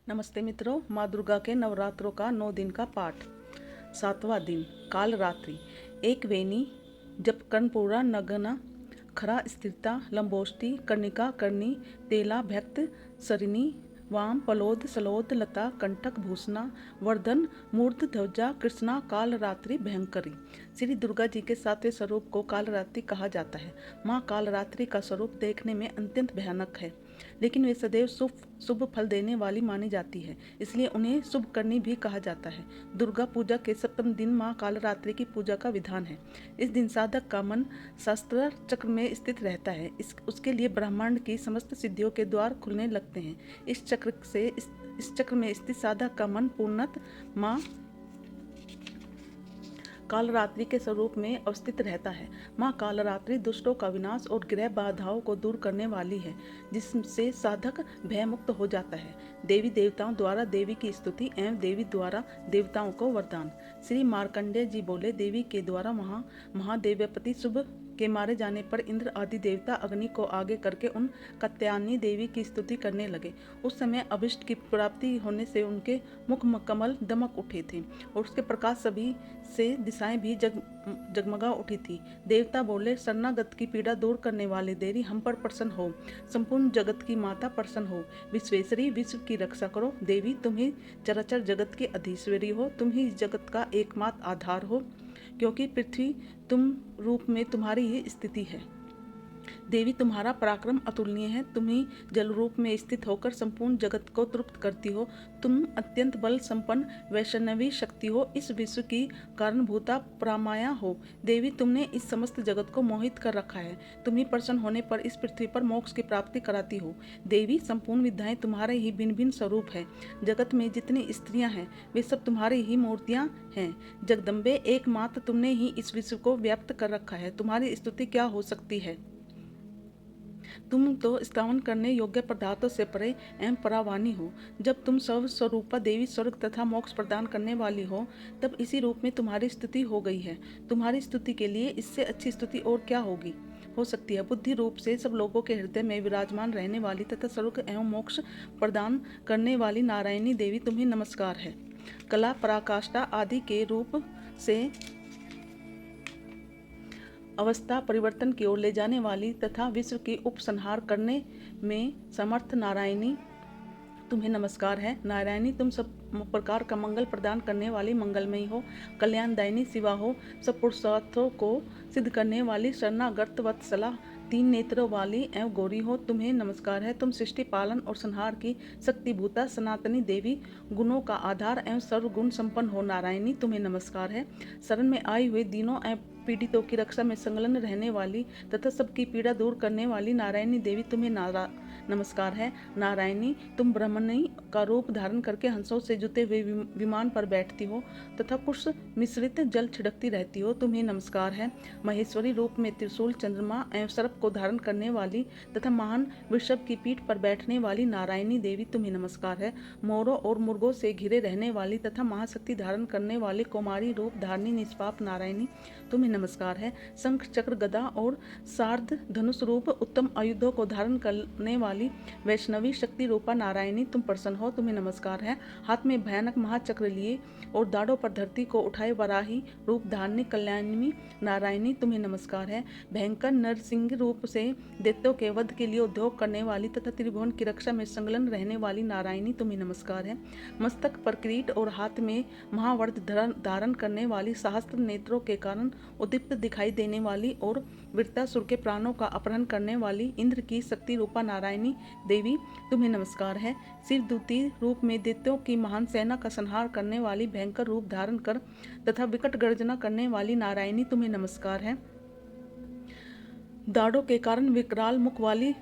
नमस्ते मित्रों, माँ दुर्गा के नवरात्रों का 9 दिन का पाठ। 7वां दिन काल रात्रि। एक वेणी जप कर्णपूरा नगना खरा स्थिरता लंबोष्टि कर्णिका कर्णी तेला भक्त सरिणी वाम पलोद सलोद लता कंटक भूषणा वर्धन मूर्ध ध्वजा कृष्णा काल रात्रि भयंकरी। श्री दुर्गा जी के 7वें स्वरूप को काल रात्रि कहा जाता है। माँ काल रात्रि का स्वरूप देखने में अत्यंत भयानक है, लेकिन वे सदैव शुभ फल देने वाली मानी जाती है, इसलिए उन्हें शुभ करनी भी कहा जाता है। दुर्गा पूजा के 7वें दिन माँ कालरात्रि की पूजा का विधान है। इस दिन साधक का मन शास्त्र चक्र में स्थित रहता है। उसके लिए ब्रह्मांड की समस्त सिद्धियों के द्वार खुलने लगते हैं। इस चक्र में स्थित साधक का मन पूर्णतः माँ कालरात्रि के स्वरूप में अवस्थित रहता है। माँ कालरात्रि दुष्टों का विनाश और ग्रह बाधाओं को दूर करने वाली है, जिससे साधक भय मुक्त हो जाता है। देवी देवताओं द्वारा देवी की स्तुति एवं देवी द्वारा देवताओं को वरदान। श्री मार्कंडेय जी बोले, देवी के द्वारा महादेवपति शुभ के मारे जाने पर इंद्र आदि देवता अग्नि को आगे करके उन कात्यायनी देवी की स्तुति करने लगे। उस समय अभिष्ट की प्राप्ति होने से उनके मुख कमल दमक उठे थे और उसके प्रकाश सभी से दिशाएं भी जगमगा उठी थी। देवता बोले, शरणागत की पीड़ा दूर करने वाले देवी हम पर प्रसन्न हो। संपूर्ण जगत की माता प्रसन्न हो। विश्वेश्वरी विश्व की रक्षा करो। देवी तुम ही चराचर जगत की अधीश्वरी हो। तुम ही इस जगत का एकमात्र आधार हो, क्योंकि पृथ्वी तुम रूप में तुम्हारी ही स्थिति है। देवी तुम्हारा पराक्रम अतुलनीय है। तुम ही जल रूप में स्थित होकर संपूर्ण जगत को तृप्त करती हो। तुम अत्यंत बल संपन्न वैष्णवी शक्ति हो। इस विश्व की कारणभूता प्रामाया हो। देवी तुमने इस समस्त जगत को मोहित कर रखा है। तुम ही प्रसन्न होने पर इस पृथ्वी पर मोक्ष की प्राप्ति कराती हो। देवी संपूर्ण विद्याएं तुम्हारे ही भिन्न भिन्न स्वरूप है। जगत में जितनी स्त्रियां हैं वे सब तुम्हारी ही मूर्तियां हैं। जगदम्बे एकमात्र तुमने ही इस विश्व को व्याप्त कर रखा है। तुम्हारी स्तुति क्या हो सकती है। तुम तो स्तवन करने योग्य पदार्थों से परे एवं परावानी हो। जब तुम सर्व स्वरूपा देवी स्वर्ग तथा मोक्ष प्रदान करने वाली हो, तब इसी रूप में तुम्हारी स्तुति हो गई है। तुम्हारी स्तुति के लिए इससे अच्छी स्तुति और क्या हो सकती है। बुद्धि रूप से सब लोगों के हृदय में विराजमान रहने वाली तथा स्वर्ग एवं मोक्ष प्रदान करने वाली नारायणी देवी तुम्हें नमस्कार है। कला पराकाष्ठा आदि के रूप से अवस्था परिवर्तन की ओर ले जाने वाली तथा विश्व की उपसंहार करने में समर्थ नारायणी तुम्हें नमस्कार है। नारायणी तुम सब प्रकार का मंगल प्रदान करने वाली मंगलमयी हो। कल्याणदायिनी शिवा हो। सब पुरुषार्थों को सिद्ध करने वाली शरणागत वत्सला तीन नेत्रों वाली एवं गौरी हो। तुम्हें नमस्कार है। तुम सृष्टि पालन और संहार की शक्तिभूता सनातनी देवी गुणों का आधार एवं सर्वगुण संपन्न हो। नारायणी तुम्हें नमस्कार है। शरण में आए हुए दीनों एवं पीड़ितों की रक्षा में संलग्न रहने वाली तथा सबकी पीड़ा दूर करने वाली नारायणी देवी तुम्हें नमस्कार है। नारायणी तुम ब्रह्मणी का रूप धारण करके हंसों से जुते हुए विमान पर बैठती हो तथा कुश मिश्रित जल छिड़कती रहती हो। तुम्हें नमस्कार है। महेश्वरी रूप में त्रिशूल चंद्रमा एवं सर्प को धारण करने वाली तथा महान वृषभ की पीठ पर बैठने वाली नारायणी देवी तुम्हें नमस्कार है। मोरों और मुर्गों से घिरे रहने वाली तथा महाशक्ति धारण करने वाली कुमारी रूप धारणी निष्पाप नारायणी तुम्हें नमस्कार है। शंख चक्र गदा और सार्ध धनुष रूप उत्तम आयुधों को धारण करने वाली वैष्णवी शक्ति रूपा नारायणी तुम प्रसन्न हो। तुम्हें नमस्कार है। हाथ में भयानक महाचक्र लिए और दाढ़ों पर धरती को उठाए वराही रूप धारणी कल्याणी नारायणी तुम्हें नमस्कार है। भयंकर नरसिंह रूप से दैत्यों के वध के लिए उद्योग करने वाली तथा त्रिभुवन की रक्षा में संलग्न रहने वाली नारायणी तुम्हें नमस्कार है। मस्तक पर किरीट और हाथ में महावर्त धारण करने वाली सहस्त्र नेत्रों के कारण उद्दीप्त दिखाई देने वाली और वृत्तासुर के प्राणों का अपहरण करने वाली इंद्र की शक्ति रूपा नारायणी देवी तुम्हें नमस्कार है। शिवदूती रूप में दैत्यों की महान सेना का संहार करने वाली भयंकर रूप धारण कर तथा विकट गर्जना करने वाली नारायणी तुम्हें नमस्कार है। दाढ़ों के कारण विकराल मुख वाली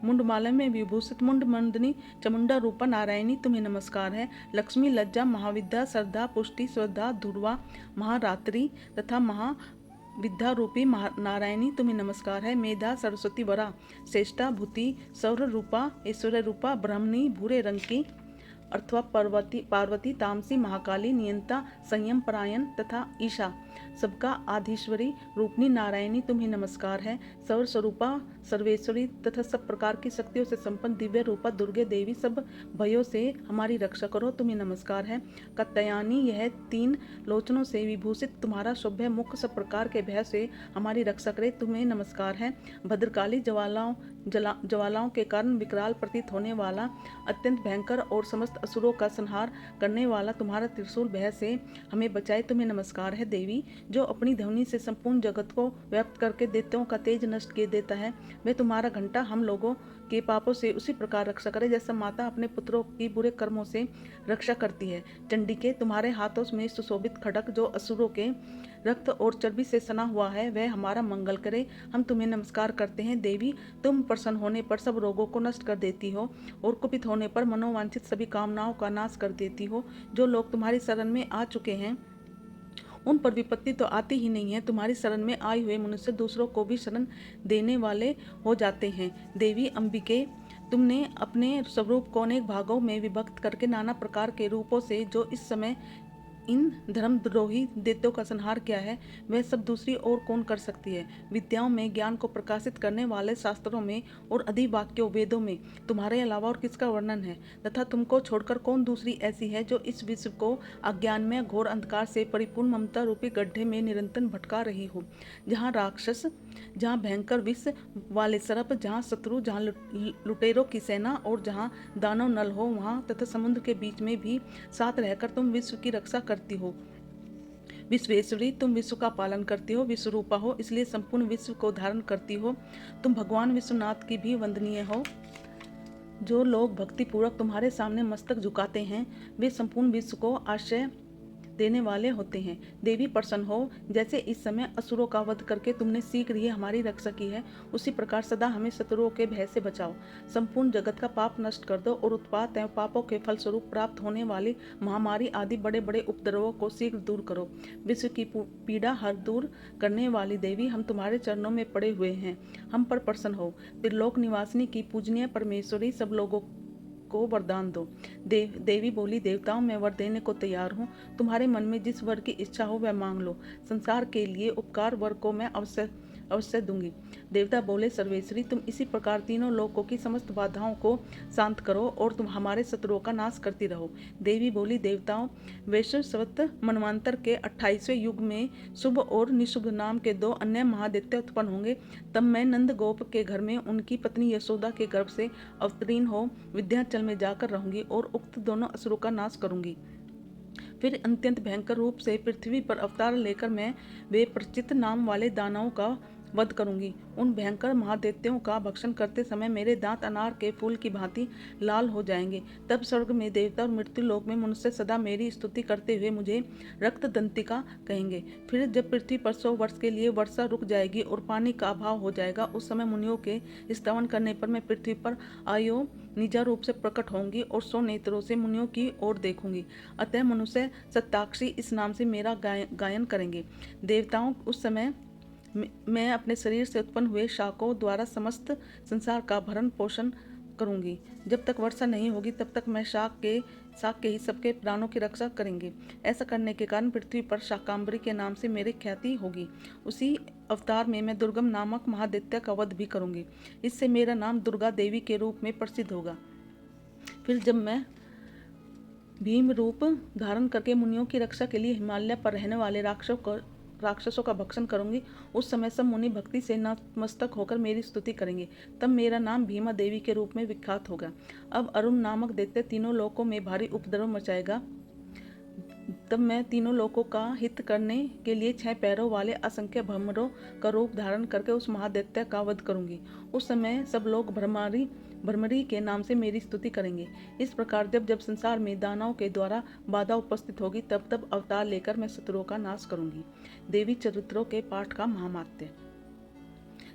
मुंडमाला में विभूषित मुंडमंडनी चमुंडा रूपा नारायणी तुम्हें नमस्कार है। लक्ष्मी लज्जा महाविद्या श्रद्धा पुष्टि श्रद्धा ध्रुवा महारात्रि तथा महाविद्या रूपी नारायणी तुम्हें नमस्कार है। मेधा सरस्वती वरा श्रेष्ठा भूति सौर रूपा ऐश्वर्य रूपा ब्राह्मणी भूरे रंग की अथवा पार्वती तामसी महाकाली नियंता संयम परायण तथा ईशा सबका आधीश्वरी रूपनी नारायणी तुम्हें नमस्कार है। सौर स्वरूपा सर्वेश्वरी तथा सब प्रकार की शक्तियों से संपन्न दिव्य रूपा दुर्गे देवी, सब भयों से हमारी रक्षा करो, तुम्हें नमस्कार है। कात्यायनी, यह 3 लोचनों से विभूषित तुम्हारा शुभ मुख सब प्रकार के भय से हमारी रक्षा करे, तुम्हें नमस्कार है। भद्रकाली, ज्वालाओं के कारण विकराल प्रतीत होने वाला, अत्यंत भयंकर और समस्त असुरों का संहार करने वाला तुम्हारा त्रिशूल भय से हमें बचाए, तुम्हें नमस्कार है। देवी, जो अपनी ध्वनि से संपूर्ण जगत को व्याप्त करके दैत्यों का तेज नष्ट किए देता है, वह तुम्हारा घंटा हम लोगों के पापों से उसी प्रकार रक्षा करे जैसा माता अपने पुत्रों की बुरे कर्मों से रक्षा करती है। चंडिके, तुम्हारे हाथों में सुशोभित खड्ग जो असुरों के रक्त और चर्बी से सना हुआ है, वह हमारा मंगल करे, हम तुम्हें नमस्कार करते हैं। देवी, तुम प्रसन्न होने पर सब रोगों को नष्ट कर देती हो और कुपित होने पर मनोवांछित सभी कामनाओं का नाश कर देती हो। जो लोग तुम्हारी शरण में आ चुके हैं उन पर विपत्ति तो आती ही नहीं है, तुम्हारी शरण में आए हुए मनुष्य दूसरों को भी शरण देने वाले हो जाते हैं। देवी अंबिके, तुमने अपने स्वरूप को अनेक भागों में विभक्त करके नाना प्रकार के रूपों से जो इस समय इन धर्मद्रोही दैत्यों का संहार किया है, वह सब दूसरी ओर कौन कर सकती है। विद्याओं में ज्ञान को प्रकाशित करने वाले शास्त्रों में और अधिवाक्यों वेदों में तुम्हारे अलावा और किसका वर्णन है, तथा तुमको छोड़कर कौन दूसरी ऐसी है जो इस विश्व को अज्ञान में घोर अंधकार से परिपूर्ण ममता रूपी गड्ढे में निरंतर भटका रही हो, जहाँ राक्षस, जहाँ भयंकर विष वाले सर्प, जहाँ शत्रु, जहाँ लुटेरों की सेना और जहाँ दानव नल हो, वहाँ तथा समुद्र के बीच में भी साथ रहकर तुम विश्व की रक्षा करती हो। विश्वेश्वरी, तुम विश्व का पालन करती हो, विश्वरूपा हो, इसलिए संपूर्ण विश्व को धारण करती हो। तुम भगवान विश्वनाथ की भी वंदनीय हो। जो लोग भक्ति पूर्वक तुम्हारे सामने मस्तक झुकाते हैं, वे संपूर्ण विश्व को आश्रय देने वाले होते हैं। देवी, प्रसन्न हो, जैसे इस समय असुरों का वध करके तुमने शीघ्र ही हमारी रक्षा की है, उसी प्रकार सदा हमें शत्रुओं के भय से बचाओ। संपूर्ण जगत का पाप नष्ट कर दो और उत्पात एवं पापों के फलस्वरूप प्राप्त होने वाली महामारी आदि बड़े बड़े उपद्रवों को शीघ्र दूर करो। विश्व की पीड़ा हर दूर करने वाली देवी, हम तुम्हारे चरणों में पड़े हुए हैं, हम पर प्रसन्न हो। त्रिलोक निवासिनी की पूजनीय परमेश्वरी, सब लोगों को वरदान दो। देवी बोली, देवताओं, मैं वर देने को तैयार हूँ, तुम्हारे मन में जिस वर की इच्छा हो वह मांग लो, संसार के लिए उपकार वर को मैं अवश्य दूंगी। देवता बोले, सर्वेश्वरी, तुम इसी प्रकार तीनों लोकों की समस्त बाधाओं को शांत करो और तुम हमारे शत्रुओं का नाश करती रहो। देवी बोली, देवताओं, वैश्ववत मनवांतर के 28वें युग में शुभ और निशुभ नाम के 2 अन्य महादैत्य उत्पन्न होंगे। तब मैं नंद गोप के घर में उनकी पत्नी यशोदा के गर्भ से अवतीर्ण हो विंध्याचल में जाकर रहूंगी और उक्त दोनों असुरों का नाश करूंगी। फिर अत्यंत भयंकर रूप से पृथ्वी पर अवतार लेकर मैं वे प्रचित नाम वाले दानवों का वध करूंगी। उन भयंकर महादैत्यों का भक्षण करते समय मेरे दांत अनार के फूल की भांति लाल हो जाएंगे। तब स्वर्ग में देवता और मृत्यु लोक में मनुष्य सदा मेरी स्तुति करते हुए मुझे रक्त दंतिका कहेंगे। फिर जब पृथ्वी पर 100 वर्ष के लिए वर्षा रुक जाएगी और पानी का अभाव हो जाएगा, उस समय मुनियों के स्तवन करने पर मैं पृथ्वी पर आयो निजा रूप से प्रकट होंगी और 100 नेत्रों से मुनियों की ओर देखूंगी। अतः मनुष्य सत्ताक्षी इस नाम से मेरा गायन करेंगे। देवताओं, उस समय मैं अपने शरीर से उत्पन्न हुए शाकों द्वारा समस्त संसार का भरण पोषण करूंगी। जब तक वर्षा नहीं होगी तब तक मैं शाक के ही सबके प्राणों की रक्षा करेंगे। ऐसा करने के कारण पृथ्वी पर शाकांबरी के नाम से मेरी ख्याति होगी। उसी अवतार में मैं दुर्गम नामक महादैत्य का वध भी करूंगी। इससे मेरा नाम दुर्गा देवी के रूप में प्रसिद्ध होगा। फिर जब मैं भीम रूप धारण करके मुनियों की रक्षा के लिए हिमालय पर रहने वाले राक्षसों का भक्षण करूंगी, उस समय सब मुनि भक्ति से नतमस्तक होकर मेरी स्तुति करेंगे। तब मेरा नाम भीमा देवी के रूप में विख्यात होगा। अब अरुण नामक दैत्य तीनों लोकों में भारी उपद्रव मचाएगा। तब मैं तीनों लोकों का हित करने के लिए 6 पैरों वाले असंख्य भ्रमरों का रूप धारण करके उस महादैत्य का वध करूंगी। उस समय सब लोग भ्रमरी के नाम से मेरी स्तुति करेंगे। इस प्रकार जब जब संसार में दानवों के द्वारा बाधा उपस्थित होगी, तब तब अवतार लेकर मैं शत्रुओं का नाश करूंगी। देवी चरित्रों के पाठ का महामात्य।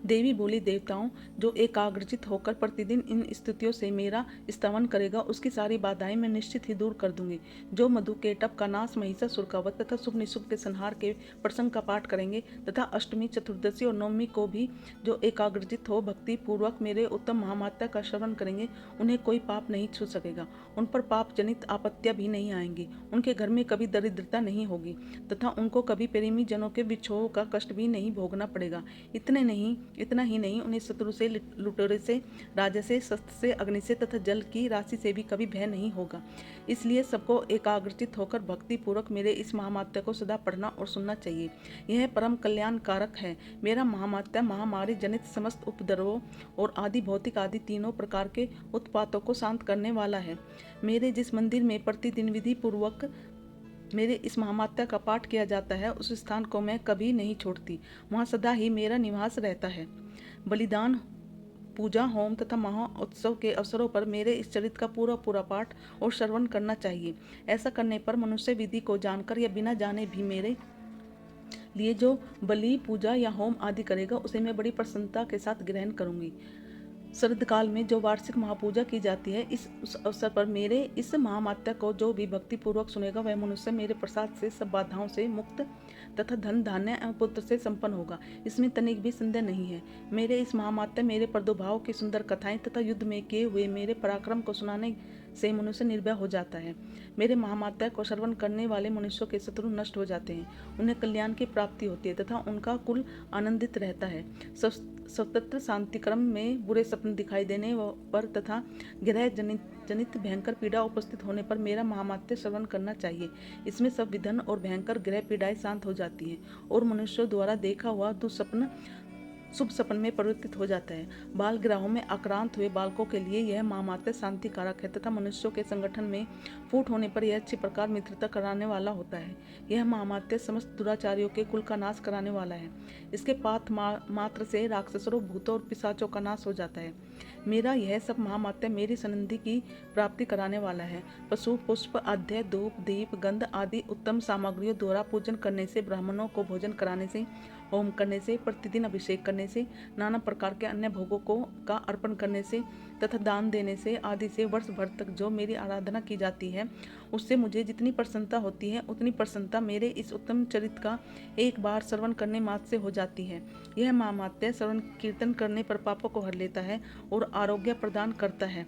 देवी बोली, देवताओं, जो एकाग्रचित होकर प्रतिदिन इन स्तुतियों से मेरा स्तवन करेगा, उसकी सारी बाधाएं मैं निश्चित ही दूर कर दूंगी। जो मधु के टप का नाश, महिषासुर का वध तथा शुभ निशुभ के संहार के प्रसंग का पाठ करेंगे तथा अष्टमी, चतुर्दशी और नवमी को भी जो एकाग्रचित हो भक्ति पूर्वक मेरे उत्तम महामात्या का श्रवण करेंगे, उन्हें कोई पाप नहीं छू सकेगा। उन पर पाप जनित आपत्तियां भी नहीं आएंगी। उनके घर में कभी दरिद्रता नहीं होगी तथा उनको कभी प्रेमी जनों के विछोह का कष्ट भी नहीं भोगना पड़ेगा। इतने नहीं, इतना ही नहीं, उन्हें शत्रु से, लुटेरे से, राजा से, शस्त्र से, अग्नि से तथा जल की राशि से भी कभी भय नहीं होगा। इसलिए सबको एकाग्रचित होकर भक्ति पूर्वक मेरे इस महामात्य को सदा पढ़ना और सुनना चाहिए। यह परम कल्याण कारक है। मेरा महामात्य महामारी जनित समस्त उपद्रवों और आदि भौतिक आदि तीनों प्रकार के उत्पातों को शांत करने वाला है। मेरे जिस मंदिर में प्रतिदिन विधि पूर्वक मेरे इस महामात्या का पाठ किया जाता है, उस स्थान को मैं कभी नहीं छोड़ती। वहाँ सदा ही मेरा निवास रहता है। बलिदान, पूजा, होम तथा महा उत्सव के अवसरों पर मेरे इस चरित्र का पूरा पूरा पाठ और श्रवण करना चाहिए। ऐसा करने पर मनुष्य विधि को जानकर या बिना जाने भी मेरे लिए जो बलि, पूजा या होम आदि करेगा, उसे मैं बड़ी प्रसन्नता के साथ ग्रहण करूंगी। शरद काल में जो वार्षिक महापूजा की जाती है, उस अवसर पर मेरे इस महामात्या को जो भी भक्ति पूर्वक सुनेगा, वह मनुष्य मेरे प्रसाद से सब बाधाओं से मुक्त तथा धन, धान्य एवं पुत्र से संपन्न होगा। इसमें तनिक भी संदेह नहीं है। मेरे इस महामात्या, मेरे प्रादुर्भाव की सुंदर कथाएं तथा युद्ध में किए हुए मेरे पराक्रम को सुनाने से मनुष्य निर्भय हो जाता है। मेरे महामात्या को श्रवण करने वाले मनुष्यों के शत्रु नष्ट हो जाते हैं, उन्हें कल्याण की प्राप्ति होती है तथा उनका कुल आनंदित रहता है। स्वतंत्र शांति क्रम में बुरे सपने दिखाई देने पर तथा ग्रह जनित भयंकर पीड़ा उपस्थित होने पर मेरा महामात्य श्रवण करना चाहिए। इसमें सब विधन और भयंकर ग्रह पीड़ाएं शांत हो जाती हैं और मनुष्यों द्वारा देखा हुआ दुस्वप्न शुभ सपन में परिवर्तित हो जाता है। बाल ग्रहों में आक्रांत हुए बालकों के लिए यह महामात्य शांति कारक है तथा मनुष्यों के संगठन में फूट होने पर यह अच्छी प्रकार मित्रता कराने वाला होता है। यह महामात्य समस्त दुराचारियों के कुल का नाश कराने वाला है। इसके पात मात्र से राक्षसों, भूतों और पिशाचों का नाश हो जाता है। मेरा यह सब महामात्य मेरी सन्निधि की प्राप्ति कराने वाला है। पशु, पुष्प, आद्य, धूप, दीप, गंध आदि उत्तम सामग्रियों द्वारा पूजन करने से, ब्राह्मणों को भोजन कराने से, होम करने से, प्रतिदिन अभिषेक करने से, नाना प्रकार के अन्य भोगों का अर्पण करने से तथा दान देने से आदि से वर्ष भर तक जो मेरी आराधना की जाती है, उससे मुझे जितनी प्रसन्नता होती है, उतनी प्रसन्नता मेरे इस उत्तम चरित्र का एक बार श्रवण करने मात्र से हो जाती है। यह महामात्य श्रवण कीर्तन करने पर पापों को हर लेता है और आरोग्य प्रदान करता है।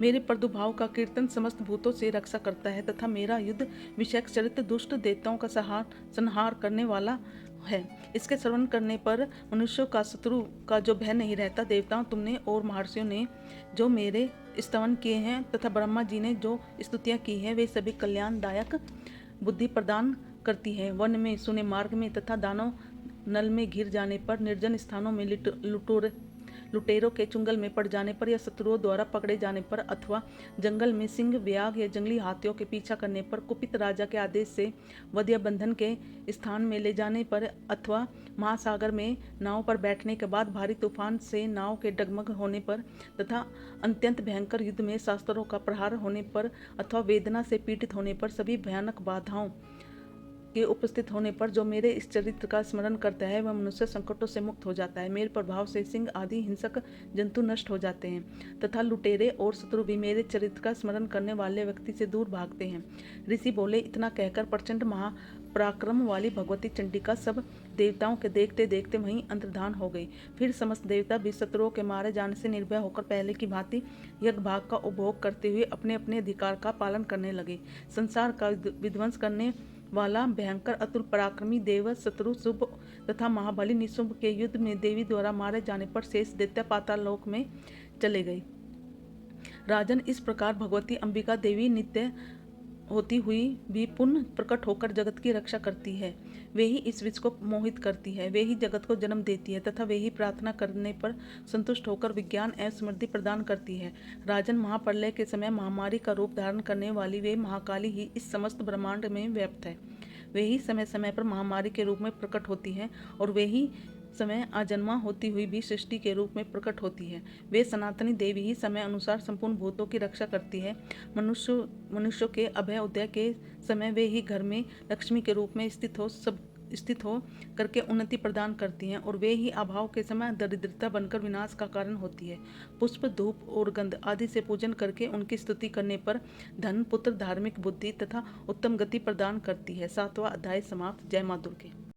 मेरे प्रादुर्भाव का कीर्तन समस्त भूतों से रक्षा करता है तथा मेरा युद्ध विषयक चरित्र दुष्ट देवताओं का संहार करने वाला है। इसके श्रवण करने पर मनुष्यों का शत्रु का जो भय नहीं रहता। देवताओं, तुमने और महर्षियों ने जो मेरे स्तवन किए हैं तथा ब्रह्मा जी ने जो स्तुतियां की हैं, वे सभी कल्याणदायक बुद्धि प्रदान करती हैं। वन में, सुने मार्ग में तथा दानव नल में घिर जाने पर, निर्जन स्थानों में लुटेरों के चुंगल में पड़ जाने पर या शत्रुओं द्वारा पकड़े जाने पर अथवा जंगल में सिंह, व्याघ या जंगली हाथियों के पीछा करने पर, कुपित राजा के आदेश से वध या बंधन के स्थान में ले जाने पर अथवा महासागर में नाव पर बैठने के बाद भारी तूफान से नाव के डगमग होने पर तथा अत्यंत भयंकर युद्ध में शस्त्रों का प्रहार होने पर अथवा वेदना से पीड़ित होने पर, सभी भयानक बाधाओं के उपस्थित होने पर जो मेरे इस चरित्र का स्मरण करता है, वह मनुष्य संकटों से मुक्त हो जाता है। मेरे प्रभाव से सिंह आदि हिंसक जंतु नष्ट हो जाते हैं तथा लुटेरे और शत्रु भी मेरे चरित्र का स्मरण करने वाले व्यक्ति से दूर भागते हैं। ऋषि बोले, इतना कहकर प्रचंड महापराक्रम वाली भगवती चंडिका सब देवताओं के देखते देखते वहीं अंतर्धान हो गई। फिर समस्त देवता भी शत्रुओं के मारे जाने से निर्भय होकर पहले की भांति यज्ञ भाग का उपभोग करते हुए अपने अपने अधिकार का पालन करने लगे। संसार का विध्वंस करने वाला भयंकर अतुल पराक्रमी देव शत्रु शुभ तथा महाबली निशुंभ के युद्ध में देवी द्वारा मारे जाने पर शेष दैत्य पाताल लोक में चले गए। राजन, इस प्रकार भगवती अंबिका देवी नित्य होती हुई भी पुनः प्रकट होकर जगत की रक्षा करती है। वे ही इस विश्व को मोहित करती है, वे ही जगत को जन्म देती है तथा वे ही प्रार्थना करने पर संतुष्ट होकर विज्ञान एवं समृद्धि प्रदान करती है। राजन, महाप्रलय के समय महामारी का रूप धारण करने वाली वे महाकाली ही इस समस्त ब्रह्मांड में व्याप्त है। वे ही समय समय पर महामारी के रूप में प्रकट होती है और वे ही समय अजन्मा होती हुई भी सृष्टि के रूप में प्रकट होती है। वे सनातनी देवी ही समय अनुसार संपूर्ण भूतों की रक्षा करती है। मनुष्यों के अभय उदय के समय वे ही घर में लक्ष्मी के रूप में स्थित हो करके उन्नति प्रदान करती हैं और वे ही अभाव के समय दरिद्रता बनकर विनाश का कारण होती है। पुष्प, धूप और गंध आदि से पूजन करके उनकी स्तुति करने पर धन, पुत्र, धार्मिक बुद्धि तथा उत्तम गति प्रदान करती है। 7वां अध्याय समाप्त। जय मां दुर्गे।